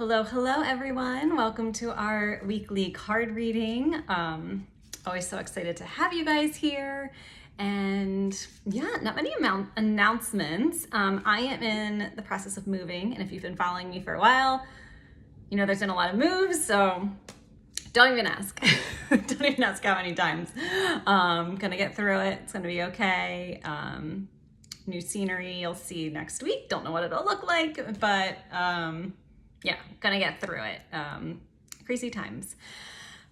Hello, hello everyone. Welcome to our weekly card reading. Always so excited to have you guys here. And yeah, not many announcements. I am in the process of moving, and if you've been following me for a while, you know there's been a lot of moves, so don't even ask. Don't even ask how many times. Gonna get through it. It's gonna be okay. New scenery you'll see next week. Don't know what it'll look like, but yeah, gonna get through it. Crazy times.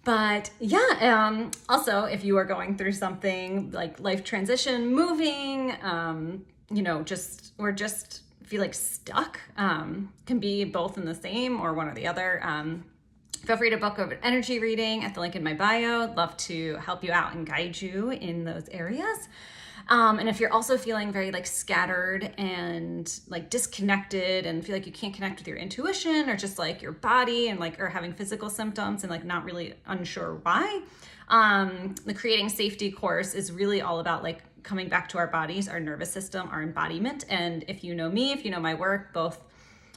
But yeah, also if you are going through something like life transition, moving, or just feel like stuck, can be both in the same or one or the other. Feel free to book an energy reading at the link in my bio. I'd love to help you out and guide you in those areas. And if you're also feeling very like scattered and like disconnected and feel like you can't connect with your intuition or just like your body and like are having physical symptoms and like not really unsure why, the Creating Safety course is really all about like coming back to our bodies, our nervous system, our embodiment. And if you know me, if you know my work, both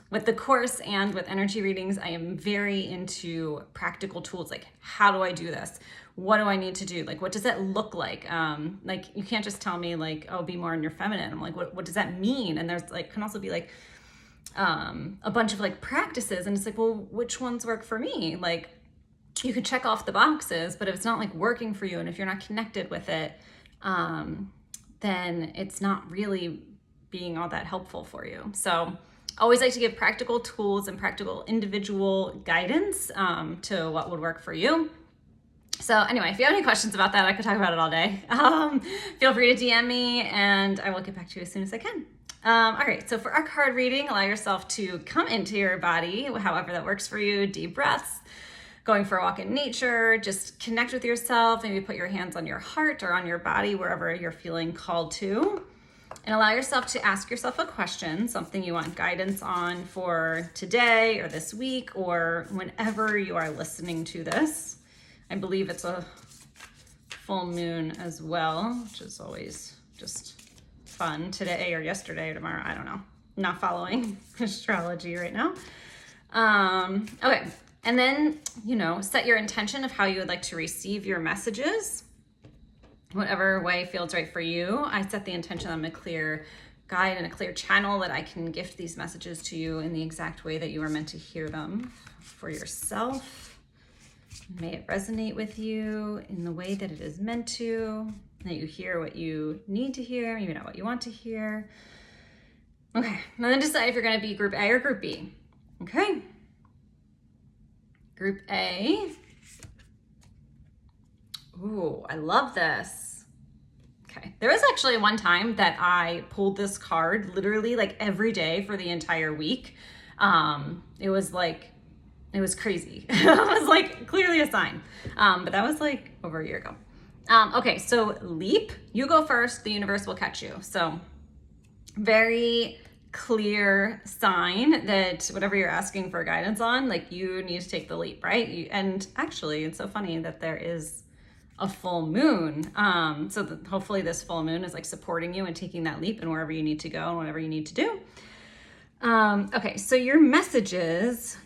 with the course and with energy readings, I am very into practical tools. Like, how do I do this? What do I need to do? Like, what does that look like? Like, you can't just tell me like, oh, be more in your feminine. I'm like, what does that mean? And there's like, can also be like a bunch of like practices. And it's like, well, which ones work for me? Like, you could check off the boxes, but if it's not like working for you and if you're not connected with it, then it's not really being all that helpful for you. So always like to give practical tools and practical individual guidance to what would work for you. So anyway, if you have any questions about that, I could talk about it all day. Feel free to DM me and I will get back to you as soon as I can. All right, so for our card reading, allow yourself to come into your body, however that works for you. Deep breaths, going for a walk in nature, just connect with yourself, maybe put your hands on your heart or on your body, wherever you're feeling called to. And allow yourself to ask yourself a question, something you want guidance on for today or this week or whenever you are listening to this. I believe it's a full moon as well, which is always just fun. Today or yesterday or tomorrow, I don't know. Not following astrology right now. Okay, and then, set your intention of how you would like to receive your messages. Whatever way feels right for you. I set the intention on a clear guide and a clear channel that I can gift these messages to you in the exact way that you are meant to hear them for yourself. May it resonate with you in the way that it is meant to, that you hear what you need to hear, maybe not what you want to hear. Okay, and then decide if you're going to be group A or group B. Okay. Group A. Ooh, I love this. Okay. There was actually one time that I pulled this card literally like every day for the entire week. It was crazy. It was like clearly a sign. But that was like over a year ago. Okay, so leap, you go first, the universe will catch you. So very clear sign that whatever you're asking for guidance on, like you need to take the leap, right? And actually, it's so funny that there is a full moon. So hopefully this full moon is like supporting you and taking that leap and wherever you need to go and whatever you need to do. Okay, so your messages,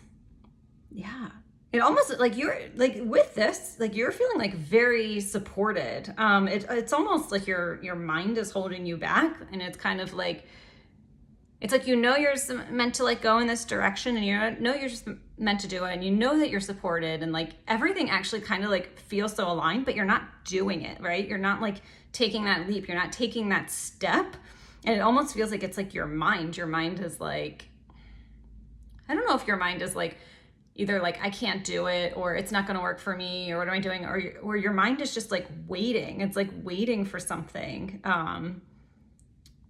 yeah, it almost like you're like with this, like you're feeling like very supported. It's almost like your mind is holding you back, and it's kind of like, it's like, you're meant to like go in this direction, and you're just meant to do it, and you know that you're supported, and like everything actually kind of like feels so aligned, but you're not doing it, right? You're not like taking that leap. You're not taking that step. And it almost feels like it's like your mind is like, I don't know if your mind is like either like, I can't do it, or it's not going to work for me, or what am I doing? Or your mind is just like waiting. It's like waiting for something.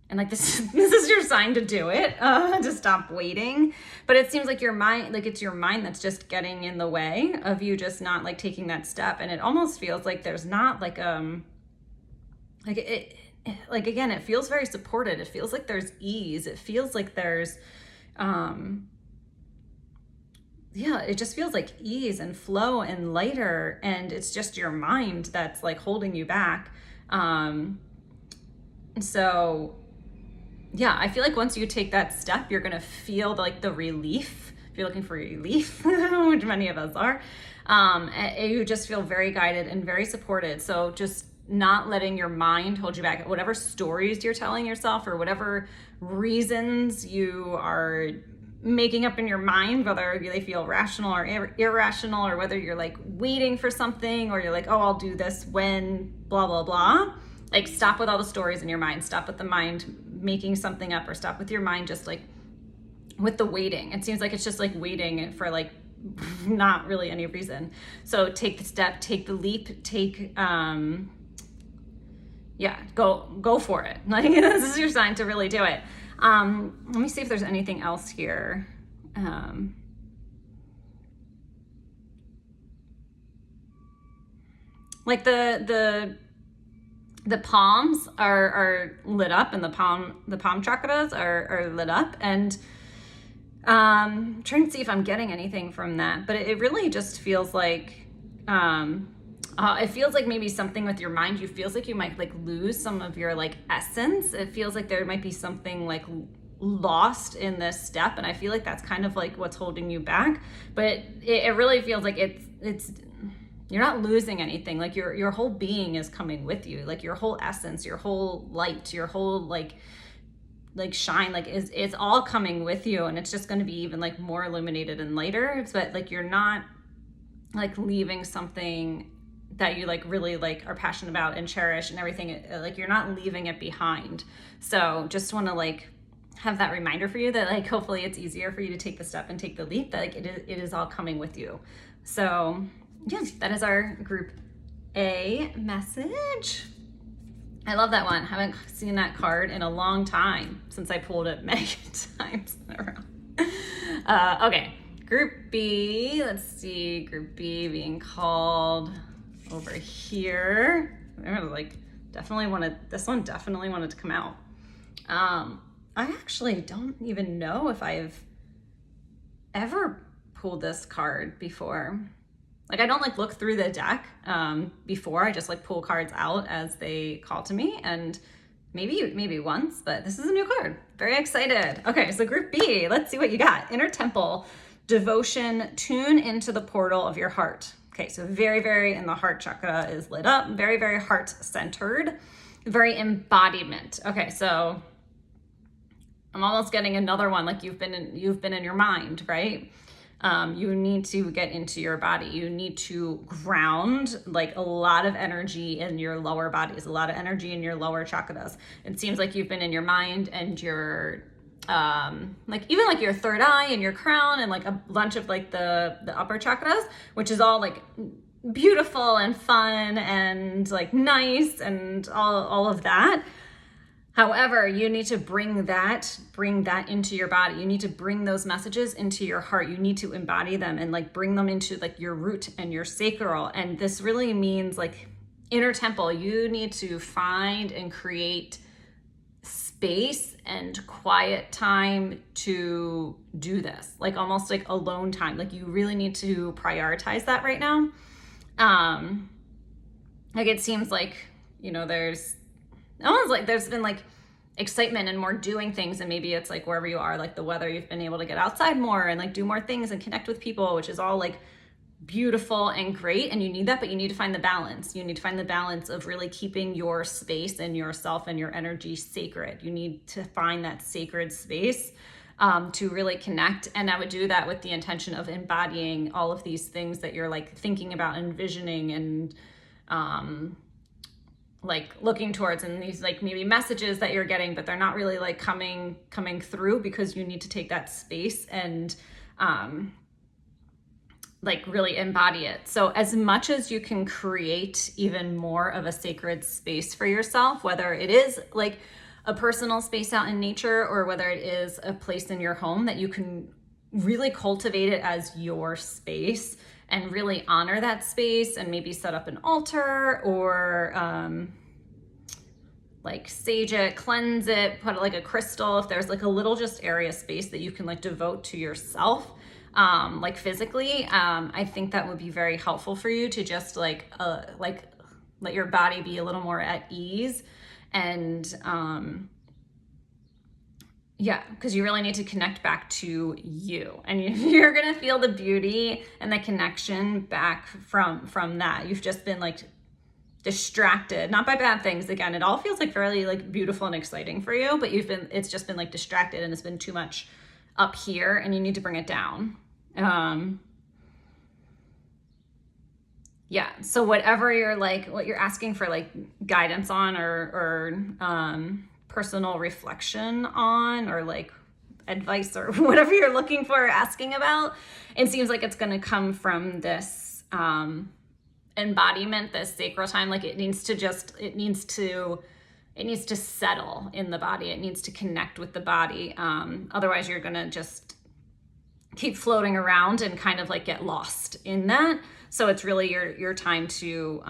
And like this is your sign to do it, to stop waiting. But it seems like your mind, like it's your mind that's just getting in the way of you just not like taking that step. And it almost feels like there's not like again, it feels very supported. It feels like there's ease. It feels like there's, it just feels like ease and flow and lighter. And it's just your mind that's like holding you back. So yeah, I feel like once you take that step, you're going to feel like the relief if you're looking for relief, which many of us are, you just feel very guided and very supported. So just not letting your mind hold you back. Whatever stories you're telling yourself or whatever reasons you are making up in your mind, whether they feel rational or irrational, or whether you're like waiting for something, or you're like, oh, I'll do this when blah, blah, blah. Like, stop with all the stories in your mind. Stop with the mind making something up, or stop with your mind just like with the waiting. It seems like it's just like waiting for like not really any reason. So take the step, take the leap, go for it. Like, this is your sign to really do it. Let me see if there's anything else here. Like the palms are lit up, and the palm chakras are lit up, and trying to see if I'm getting anything from that, but it really just feels like it feels like maybe something with your mind. You feels like you might like lose some of your like essence. It feels like there might be something like lost in this step, and I feel like that's kind of like what's holding you back. But it really feels like it's you're not losing anything. Like your whole being is coming with you. Like your whole essence, your whole light, your whole like shine, like it's all coming with you, and it's just going to be even like more illuminated and lighter. But like you're not like leaving something that you like really like are passionate about and cherish and everything. Like you're not leaving it behind. So just want to like have that reminder for you that like hopefully it's easier for you to take the step and take the leap, that like it is all coming with you. So yeah, that is our group A message. I love that one. Haven't seen that card in a long time, since I pulled it many times in a row. Okay, group B. Let's see, group B being called over here. I like definitely wanted, this one definitely wanted to come out. I actually don't even know if I've ever pulled this card before. Like, I don't like look through the deck before. I just like pull cards out as they call to me, and maybe once, but this is a new card. Very excited. Okay, so group B, let's see what you got. Inner Temple, devotion, tune into the portal of your heart. Okay, so very, very, and the heart chakra is lit up, very, very heart centered, very embodiment. Okay, so I'm almost getting another one, like you've been in your mind, right? You need to get into your body. You need to ground like a lot of energy in your lower bodies, a lot of energy in your lower chakras. It seems like you've been in your mind and your like even like your third eye and your crown and like a bunch of like the upper chakras, which is all like beautiful and fun and like nice and all of that. However, you need to bring that into your body. You need to bring those messages into your heart. You need to embody them and like bring them into like your root and your sacral. And this really means like inner temple. You need to find and create space and quiet time to do this, like almost like alone time. Like you really need to prioritize that right now. Like it seems like, you know, there's been like excitement and more doing things, and maybe it's like wherever you are, like the weather, you've been able to get outside more and like do more things and connect with people, which is all like beautiful and great, and you need that, but you need to find the balance. You need to find the balance of really keeping your space and yourself and your energy sacred. You need to find that sacred space to really connect. And I would do that with the intention of embodying all of these things that you're like thinking about, envisioning, and like looking towards, and these like maybe messages that you're getting, but they're not really like coming through because you need to take that space and like really embody it. So as much as you can create even more of a sacred space for yourself, whether it is like a personal space out in nature or whether it is a place in your home, that you can really cultivate it as your space and really honor that space, and maybe set up an altar or like sage it, cleanse it, put like a crystal, if there's like a little just area space that you can like devote to yourself, like physically. I think that would be very helpful for you to just like let your body be a little more at ease, and yeah, because you really need to connect back to you, and you're gonna feel the beauty and the connection back from that. You've just been like distracted, not by bad things. Again, it all feels like fairly like beautiful and exciting for you, but it's just been like distracted, and it's been too much up here, and you need to bring it down. Yeah, so whatever you're like, what you're asking for like guidance on, or personal reflection on, or like advice, or whatever you're looking for or asking about, it seems like it's going to come from this embodiment, this sacral time. Like it needs to settle in the body. It needs to connect with the body. Otherwise you're going to just keep floating around and kind of like get lost in that. So it's really your time to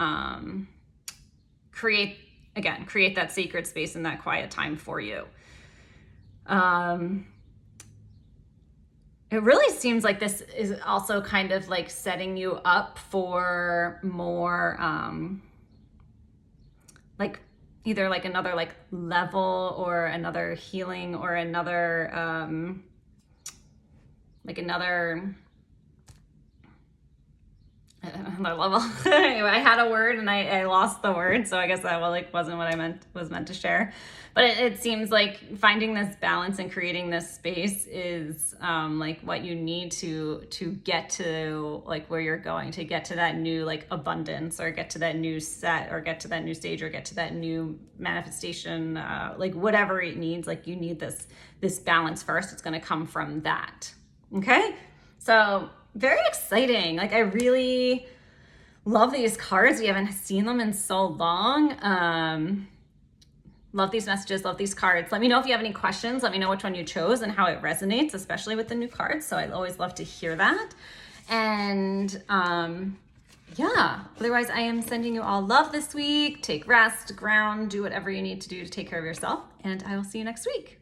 create that sacred space and that quiet time for you. It really seems like this is also kind of like setting you up for more like either like another like level, or another healing, or another level. Anyway, I had a word and I lost the word, so I guess that wasn't what I was meant to share. But it seems like finding this balance and creating this space is like what you need to get to like where you're going, to get to that new like abundance, or get to that new set, or get to that new stage, or get to that new manifestation, like whatever it needs. Like you need this balance first. It's going to come from that. Okay, so very exciting. Like I really love these cards. We haven't seen them in so long. Love these messages, love these cards. Let me know if you have any questions. Let me know which one you chose and how it resonates, especially with the new cards. So I always love to hear that. And yeah, otherwise I am sending you all love this week. Take rest, ground, do whatever you need to do to take care of yourself. And I will see you next week.